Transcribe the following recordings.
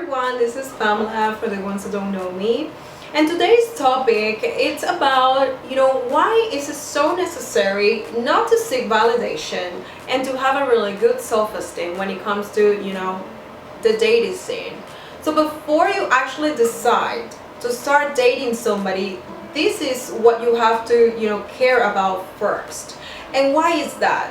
everyone, this is Pamela for the ones who don't know me. And today's topic, it's about, why is it so necessary not to seek validation and to have a really good self-esteem when it comes to, the dating scene. So before you actually decide to start dating somebody, this is what you have to, care about first. And why is that?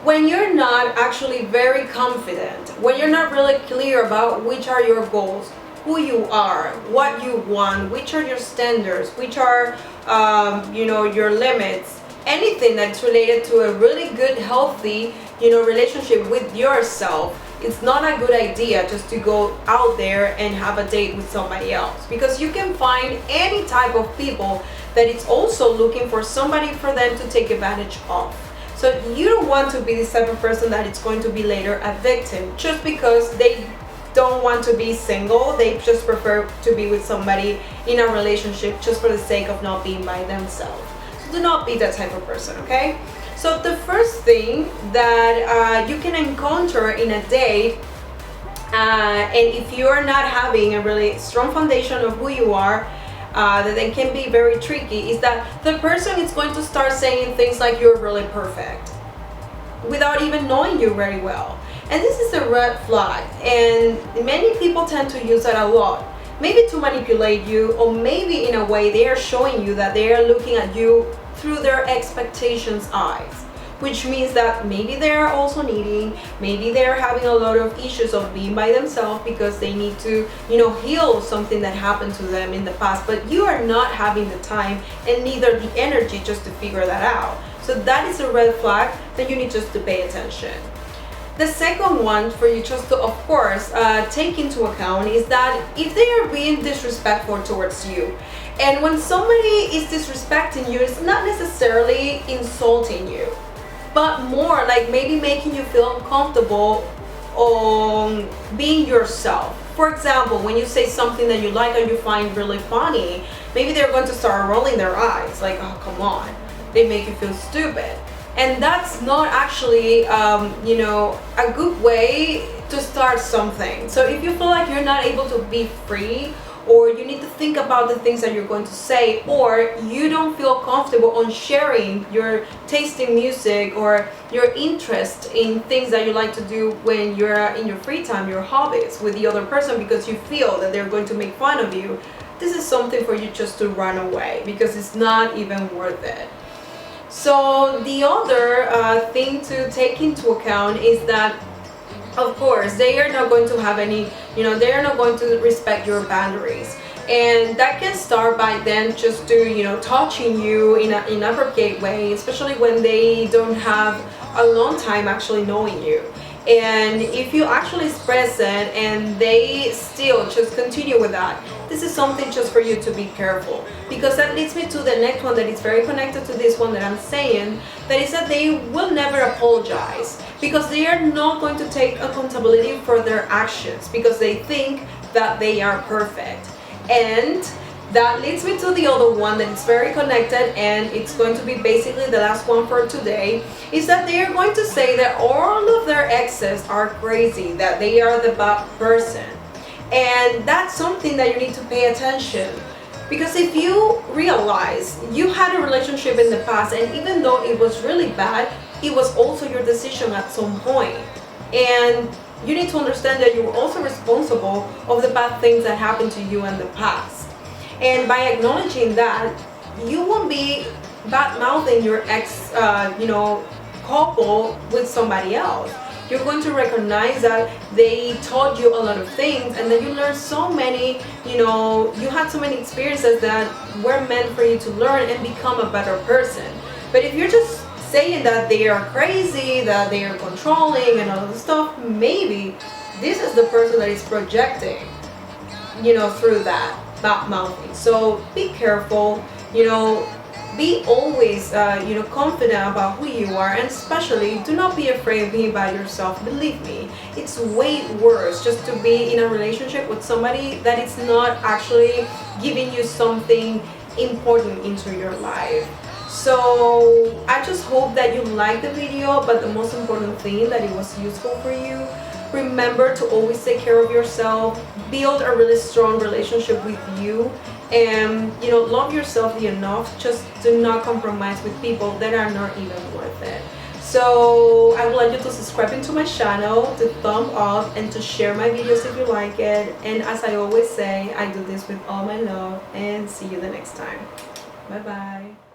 When you're not actually very confident, when you're not really clear about which are your goals, who you are, what you want, which are your standards, which are, your limits, anything that's related to a really good, healthy, relationship with yourself, it's not a good idea just to go out there and have a date with somebody else, because you can find any type of people that it's also looking for somebody for them to take advantage of. So you don't want to be this type of person that it's going to be later a victim just because they don't want to be single. They just prefer to be with somebody in a relationship just for the sake of not being by themselves. So do not be that type of person, okay? So the first thing that you can encounter in a date, and if you are not having a really strong foundation of who you are, that then can be very tricky, is that the person is going to start saying things like you're really perfect without even knowing you very well. And this is a red flag, and many people tend to use that a lot, maybe to manipulate you, or maybe in a way they are showing you that they are looking at you through their expectations eyes, which means that maybe they're also needing, maybe they're having a lot of issues of being by themselves because they need to, heal something that happened to them in the past, but you are not having the time and neither the energy just to figure that out. So that is a red flag that you need just to pay attention. The second one for you just to, of course, take into account is that if they are being disrespectful towards you, and when somebody is disrespecting you, it's not necessarily insulting you, but more like maybe making you feel uncomfortable on being yourself. For example, when you say something that you like and you find really funny, maybe they're going to start rolling their eyes like, oh, come on. They make you feel stupid. And that's not actually, a good way to start something. So if you feel like you're not able to be free, or you need to think about the things that you're going to say, or you don't feel comfortable on sharing your taste in music or your interest in things that you like to do when you're in your free time, your hobbies, with the other person because you feel that they're going to make fun of you, this is something for you just to run away because it's not even worth it. So the other thing to take into account is that, of course, they are not going to have any, they are not going to respect your boundaries. And that can start by them just to, touching you in an inappropriate way, especially when they don't have a long time actually knowing you. And if you actually express it and they still just continue with that, this is something just for you to be careful, because that leads me to the next one that is very connected to this one that I'm saying, that is that they will never apologize because they are not going to take accountability for their actions because they think that they are perfect. And that leads me to the other one that is very connected, and it's going to be basically the last one for today, is that they are going to say that all of their exes are crazy, that they are the bad person. And that's something that you need to pay attention, because if you realize you had a relationship in the past, and even though it was really bad, it was also your decision at some point. And you need to understand that you were also responsible of the bad things that happened to you in the past. And by acknowledging that, you won't be bad-mouthing your ex, couple with somebody else. You're going to recognize that they taught you a lot of things, and that you learned so many, you had so many experiences that were meant for you to learn and become a better person. But if you're just saying that they are crazy, that they are controlling and all of the stuff, maybe this is the person that is projecting, through that bad mouthing. So be careful, be always, confident about who you are, and especially do not be afraid of being by yourself. Believe me, it's way worse just to be in a relationship with somebody that is not actually giving you something important into your life. So I just hope that you liked the video, but the most important thing, that it was useful for you. Remember to always take care of yourself, build a really strong relationship with you, and love yourself enough. Just do not compromise with people that are not even worth it. So I would like you to subscribe into my channel, to thumb up, and to share my videos if you like it. And as I always say, I do this with all my love, and see you the next time. Bye bye.